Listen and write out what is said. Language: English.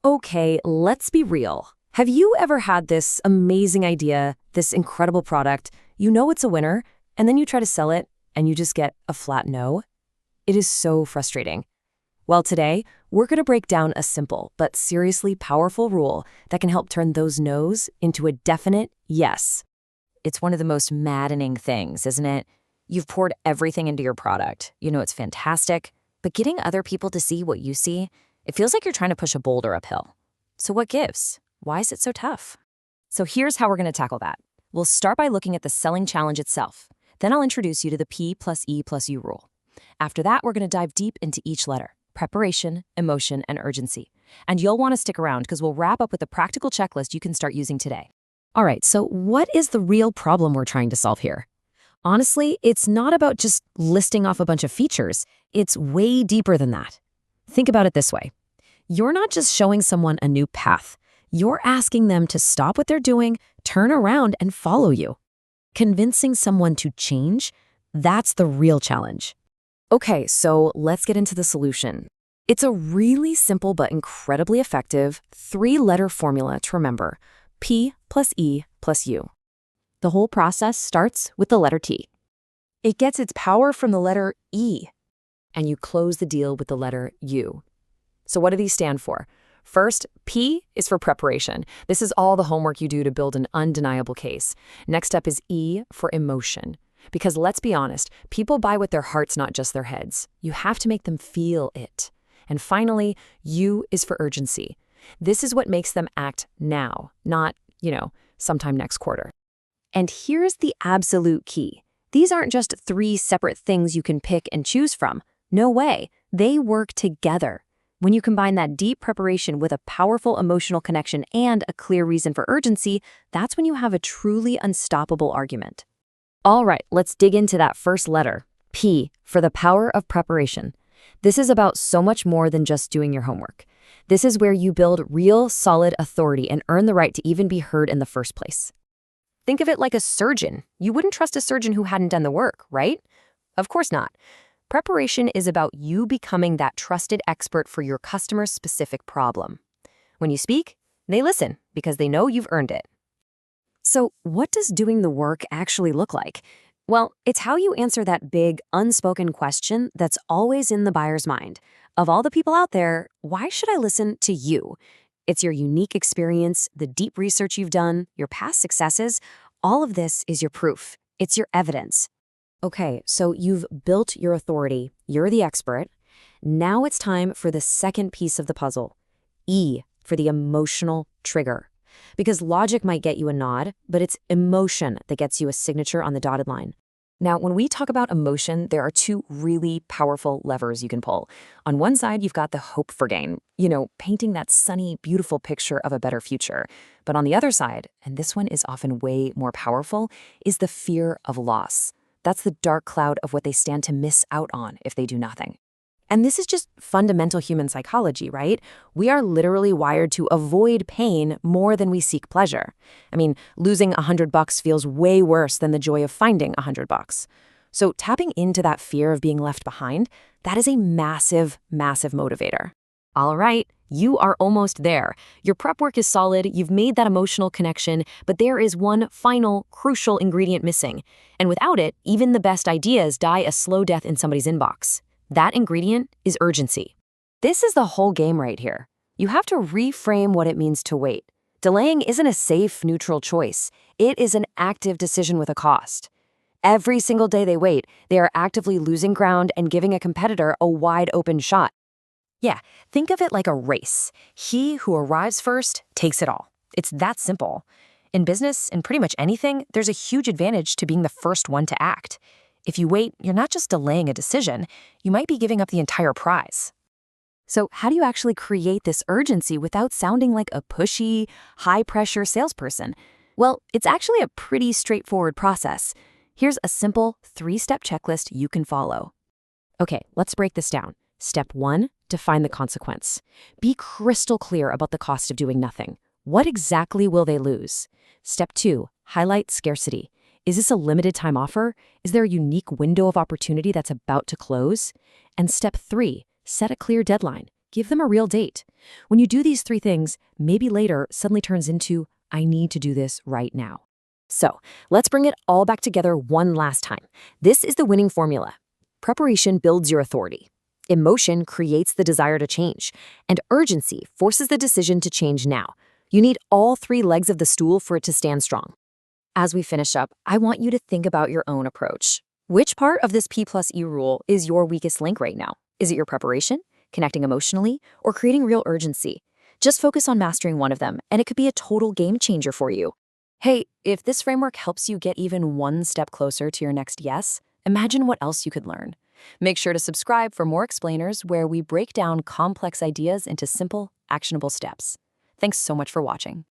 Okay, let's be real. Have you ever had this amazing idea, this incredible product, you know it's a winner, and then you try to sell it, and you just get a flat no? It is so frustrating. Well, today, we're going to break down a simple but seriously powerful rule that can help turn those no's into a definite yes. It's one of the most maddening things, isn't it? You've poured everything into your product. You know it's fantastic, but getting other people to see what you see, it feels like you're trying to push a boulder uphill. So what gives? Why is it so tough? So here's how we're going to tackle that. We'll start by looking at the selling challenge itself. Then I'll introduce you to the P+E+U rule. After that, we're going to dive deep into each letter: preparation, emotion, and urgency. And you'll want to stick around because we'll wrap up with a practical checklist you can start using today. All right, so what is the real problem we're trying to solve here? Honestly, it's not about just listing off a bunch of features. It's way deeper than that. Think about it this way. You're not just showing someone a new path. You're asking them to stop what they're doing, turn around, and follow you. Convincing someone to change, that's the real challenge. Okay, so let's get into the solution. It's a really simple but incredibly effective 3-letter formula to remember: P+E+U. The whole process starts with the letter T. It gets its power from the letter E, and you close the deal with the letter U. So what do these stand for? First, P is for preparation. This is all the homework you do to build an undeniable case. Next up is E for emotion. Because let's be honest, people buy with their hearts, not just their heads. You have to make them feel it. And finally, U is for urgency. This is what makes them act now, not, sometime next quarter. And here's the absolute key. These aren't just 3 separate things you can pick and choose from. No way. They work together. When you combine that deep preparation with a powerful emotional connection and a clear reason for urgency, that's when you have a truly unstoppable argument. All right, let's dig into that first letter, P, for the power of preparation. This is about so much more than just doing your homework. This is where you build real, solid authority and earn the right to even be heard in the first place. Think of it like a surgeon. You wouldn't trust a surgeon who hadn't done the work, right? Of course not. Preparation is about you becoming that trusted expert for your customer's specific problem. When you speak, they listen because they know you've earned it. So what does doing the work actually look like? Well, it's how you answer that big, unspoken question that's always in the buyer's mind. Of all the people out there, why should I listen to you? It's your unique experience, the deep research you've done, your past successes. All of this is your proof. It's your evidence. Okay, so you've built your authority. You're the expert. Now it's time for the second piece of the puzzle, E, for the emotional trigger. Because logic might get you a nod, but it's emotion that gets you a signature on the dotted line. Now, when we talk about emotion, there are 2 really powerful levers you can pull. On one side, you've got the hope for gain, painting that sunny, beautiful picture of a better future. But on the other side, and this one is often way more powerful, is the fear of loss. That's the dark cloud of what they stand to miss out on if they do nothing. And this is just fundamental human psychology, right? We are literally wired to avoid pain more than we seek pleasure. I mean, losing $100 feels way worse than the joy of finding $100. So tapping into that fear of being left behind, that is a massive, massive motivator. All right, you are almost there. Your prep work is solid, you've made that emotional connection, but there is one final, crucial ingredient missing. And without it, even the best ideas die a slow death in somebody's inbox. That ingredient is urgency. This is the whole game right here. You have to reframe what it means to wait. Delaying isn't a safe, neutral choice. It is an active decision with a cost. Every single day they wait, they are actively losing ground and giving a competitor a wide open shot. Yeah, think of it like a race. He who arrives first takes it all. It's that simple. In business, in pretty much anything, there's a huge advantage to being the first one to act. If you wait, you're not just delaying a decision, you might be giving up the entire prize. So how do you actually create this urgency without sounding like a pushy, high-pressure salesperson? Well, it's actually a pretty straightforward process. Here's a simple 3-step checklist you can follow. Okay, let's break this down. Step 1, define the consequence. Be crystal clear about the cost of doing nothing. What exactly will they lose? Step 2, highlight scarcity. Is this a limited time offer? Is there a unique window of opportunity that's about to close? And step 3, set a clear deadline. Give them a real date. When you do these 3 things, maybe later suddenly turns into, I need to do this right now. So, let's bring it all back together one last time. This is the winning formula. Preparation builds your authority. Emotion creates the desire to change. And urgency forces the decision to change now. You need all 3 legs of the stool for it to stand strong. As we finish up, I want you to think about your own approach. Which part of this P+E rule is your weakest link right now? Is it your preparation, connecting emotionally, or creating real urgency? Just focus on mastering one of them, and it could be a total game changer for you. Hey, if this framework helps you get even one step closer to your next yes, imagine what else you could learn. Make sure to subscribe for more explainers where we break down complex ideas into simple, actionable steps. Thanks so much for watching.